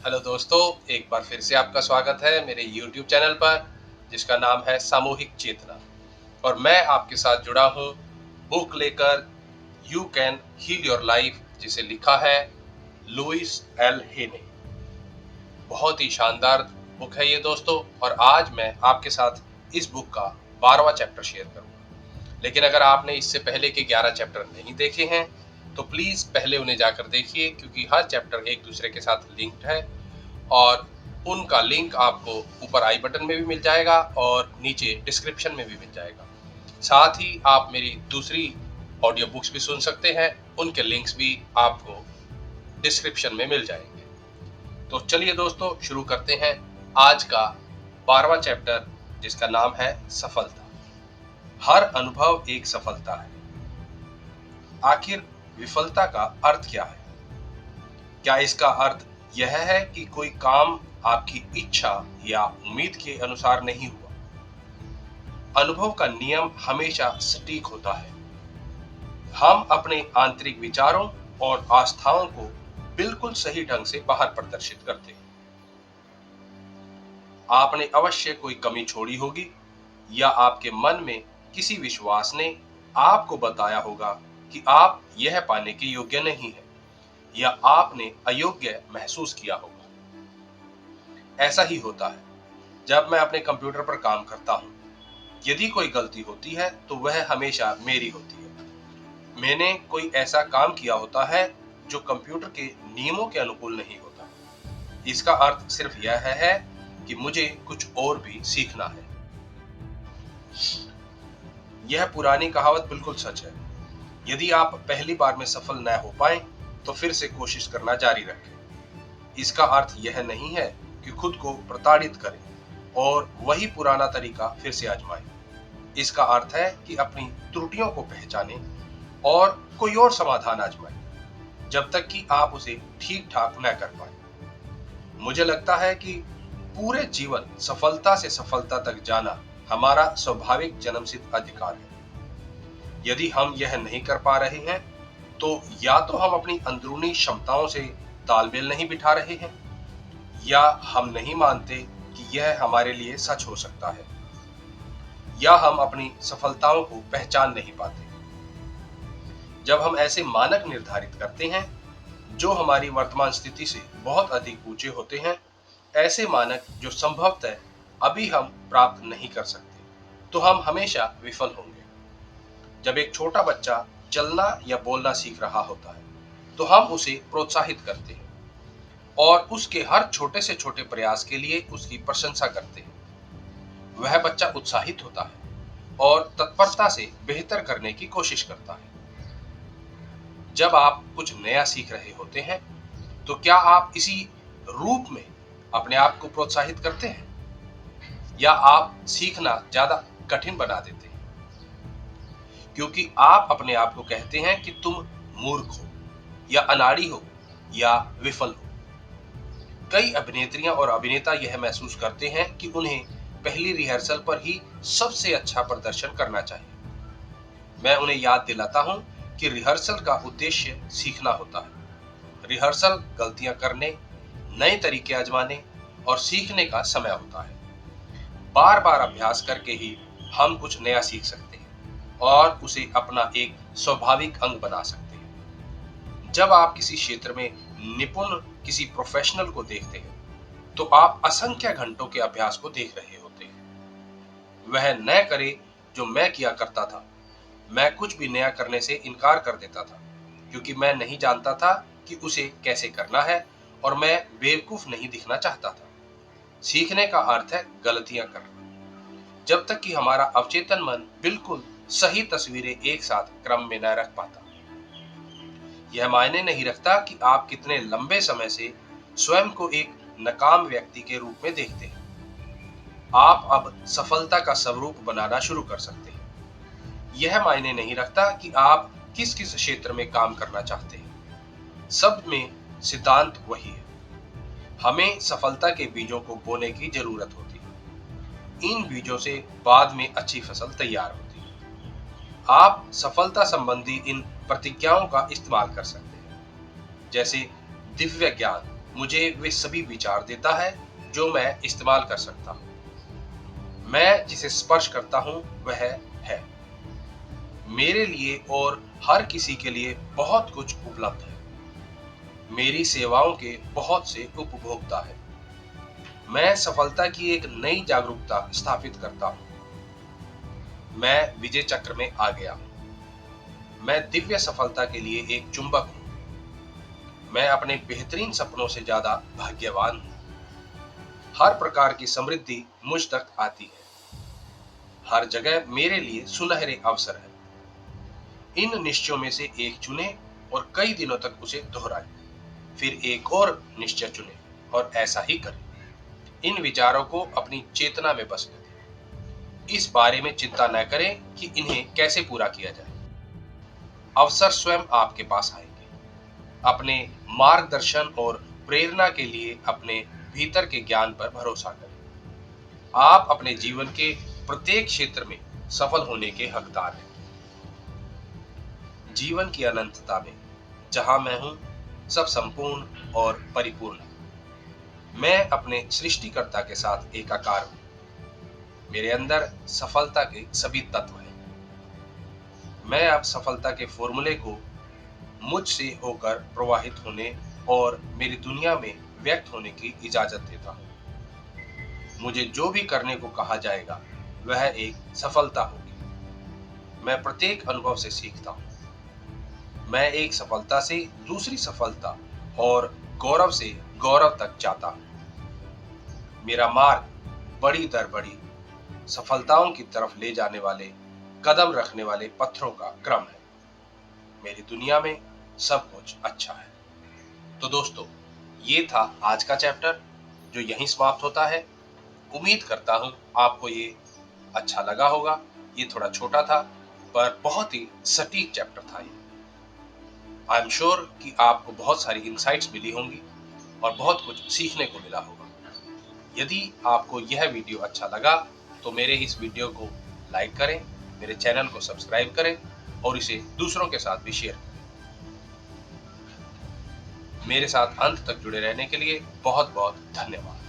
Hello दोस्तों, एक बार फिर से आपका स्वागत है मेरे YouTube चैनल पर जिसका नाम है सामूहिक चेतना। और मैं आपके साथ जुड़ा हूँ बुक लेकर, you can heal your life, जिसे लिखा है लुइस एल हे ने। बहुत ही शानदार बुक है ये दोस्तों। और आज मैं आपके साथ इस बुक का 12वां चैप्टर शेयर करूंगा। लेकिन अगर आपने इससे पहले के 11 चैप्टर नहीं देखे हैं तो प्लीज पहले उन्हें जाकर देखिए, क्योंकि हर चैप्टर एक दूसरे के साथ लिंक्ड है। और उनका लिंक आपको ऊपर आई बटन में भी मिल जाएगा और नीचे डिस्क्रिप्शन में भी मिल जाएगा। साथ ही आप मेरी दूसरी ऑडियो बुक्स भी सुन सकते हैं, उनके लिंक्स भी आपको डिस्क्रिप्शन में मिल जाएंगे। तो चलिए दोस्तों, शुरू करते हैं आज का 12वां चैप्टर, जिसका नाम है सफलता। हर अनुभव एक सफलता है। आखिर विफलता का अर्थ क्या है? क्या इसका अर्थ यह है कि कोई काम आपकी इच्छा या उम्मीद के अनुसार नहीं हुआ? अनुभव का नियम हमेशा सटीक होता है। हम अपने आंतरिक विचारों और आस्थाओं को बिल्कुल सही ढंग से बाहर प्रदर्शित करते हैं। आपने अवश्य कोई कमी छोड़ी होगी, या आपके मन में किसी विश्वास ने आपको बताया होगा कि आप यह पाने के योग्य नहीं हैं, या आपने अयोग्य महसूस किया होगा। ऐसा ही होता है जब मैं अपने कंप्यूटर पर काम करता हूँ। यदि कोई गलती होती है तो वह हमेशा मेरी होती है। मैंने कोई ऐसा काम किया होता है जो कंप्यूटर के नियमों के अनुकूल नहीं होता। इसका अर्थ सिर्फ यह है कि मुझे कुछ और भी सीखना है। यह पुरानी कहावत बिल्कुल सच है। यदि आप पहली बार में सफल न हो पाए तो फिर से कोशिश करना जारी रखें। इसका अर्थ यह नहीं है कि खुद को प्रताड़ित करें और वही पुराना तरीका फिर से आजमाएं। इसका अर्थ है कि अपनी त्रुटियों को पहचानें और कोई और समाधान आजमाएं, जब तक कि आप उसे ठीक ठाक न कर पाए। मुझे लगता है कि पूरे जीवन सफलता से सफलता तक जाना हमारा स्वाभाविक जन्मसिद्ध अधिकार है। यदि हम यह नहीं कर पा रहे हैं तो या तो हम अपनी अंदरूनी क्षमताओं से तालमेल नहीं बिठा रहे हैं, या हम नहीं मानते कि यह हमारे लिए सच हो सकता है, या हम अपनी सफलताओं को पहचान नहीं पाते। जब हम ऐसे मानक निर्धारित करते हैं जो हमारी वर्तमान स्थिति से बहुत अधिक ऊंचे होते हैं, ऐसे मानक जो संभवतः अभी हम प्राप्त नहीं कर सकते, तो हम हमेशा विफल होंगे। जब एक छोटा बच्चा चलना या बोलना सीख रहा होता है तो हम उसे प्रोत्साहित करते हैं और उसके हर छोटे से छोटे प्रयास के लिए उसकी प्रशंसा करते हैं। वह बच्चा उत्साहित होता है और तत्परता से बेहतर करने की कोशिश करता है। जब आप कुछ नया सीख रहे होते हैं तो क्या आप इसी रूप में अपने आप को प्रोत्साहित करते हैं, या आप सीखना ज्यादा कठिन बना देते हैं क्योंकि आप अपने आप को कहते हैं कि तुम मूर्ख हो, या अनाड़ी हो, या विफल हो? कई अभिनेत्रियां और अभिनेता यह महसूस करते हैं कि उन्हें पहली रिहर्सल पर ही सबसे अच्छा प्रदर्शन करना चाहिए। मैं उन्हें याद दिलाता हूं कि रिहर्सल का उद्देश्य सीखना होता है। रिहर्सल गलतियां करने, नए तरीके आजमाने और सीखने का समय होता है। बार बार अभ्यास करके ही हम कुछ नया सीख सकते हैं और उसे अपना एक स्वाभाविक अंग बना सकते हैं। जब आप किसी क्षेत्र में निपुण किसी प्रोफेशनल को देखते हैं तो आप असंख्य घंटों के अभ्यास को देख रहे होते हैं। वह न करे जो मैं किया करता था। मैं कुछ भी नया करने से इनकार कर देता था क्योंकि मैं नहीं जानता था कि उसे कैसे करना है, और मैं बेवकूफ नहीं दिखना चाहता था। सीखने का अर्थ है गलतियां करना, जब तक कि हमारा अवचेतन मन बिल्कुल सही तस्वीरें एक साथ क्रम में न रख पाता। यह मायने नहीं रखता कि आप कितने लंबे समय से स्वयं को एक नाकाम व्यक्ति के रूप में देखते हैं। आप अब सफलता का स्वरूप बनाना शुरू कर सकते हैं। यह मायने नहीं रखता कि आप किस किस क्षेत्र में काम करना चाहते हैं। सब में सिद्धांत वही है। हमें सफलता के बीजों को बोने की जरूरत होती है। इन बीजों से बाद में अच्छी फसल तैयार होती है। आप सफलता संबंधी इन प्रतिज्ञाओं का इस्तेमाल कर सकते हैं, जैसे दिव्य ज्ञान, मुझे वे सभी विचार देता है जो मैं इस्तेमाल कर सकता हूँ। मैं जिसे स्पर्श करता हूँ वह है। मेरे लिए और हर किसी के लिए बहुत कुछ उपलब्ध है। मेरी सेवाओं के बहुत से उपभोक्ता हैं। मैं सफलता की एक नई जागरूकता स्थापित करता हूँ। मैं विजय चक्र में आ गया हूँ। मैं दिव्य सफलता के लिए एक चुंबक हूँ। मैं अपने बेहतरीन सपनों से ज्यादा भाग्यवान हूँ। हर प्रकार की समृद्धि मुझ तक आती है। हर जगह मेरे लिए सुनहरे अवसर है। इन निश्चयों में से एक चुने और कई दिनों तक उसे दोहराए, फिर एक और निश्चय चुने और ऐसा ही करें। इन विचारों को अपनी चेतना में बसने दें। इस बारे में चिंता न करें कि इन्हें कैसे पूरा किया जाए। अवसर स्वयं आपके पास आएंगे। अपने मार्गदर्शन और प्रेरणा के लिए अपने भीतर के ज्ञान पर भरोसा करें। आप अपने जीवन के प्रत्येक क्षेत्र में सफल होने के हकदार हैं। जीवन की अनंतता में जहां मैं हूं, सब संपूर्ण और परिपूर्ण है। मैं अपने सृष्टिकर्ता के साथ एकाकार हूं। मेरे अंदर सफलता के सभी तत्व हैं। मैं अब सफलता के फॉर्मूले को मुझसे होकर प्रवाहित होने और मेरी दुनिया में व्यक्त होने की इजाजत देता हूं। मुझे जो भी करने को कहा जाएगा वह एक सफलता होगी। मैं प्रत्येक अनुभव से सीखता हूं। मैं एक सफलता से दूसरी सफलता और गौरव से गौरव तक जाता हूं। मेरा मार्ग बड़ी दर बड़ी सफलताओं की तरफ ले जाने वाले कदम रखने वाले पत्थरों का क्रम है। मेरी दुनिया में सब कुछ अच्छा है। तो दोस्तों, ये था आज का चैप्टर जो यहीं समाप्त होता है। उम्मीद करता हूं आपको ये अच्छा लगा होगा। ये थोड़ा छोटा था पर बहुत ही सटीक चैप्टर था ये। आई एम श्योर कि आपको बहुत सारी इंसाइट्स मिली होंगी और बहुत कुछ सीखने को मिला होगा। यदि आपको यह वीडियो अच्छा लगा तो मेरे इस वीडियो को लाइक करें, मेरे चैनल को सब्सक्राइब करें और इसे दूसरों के साथ भी शेयर करें। मेरे साथ अंत तक जुड़े रहने के लिए बहुत बहुत धन्यवाद।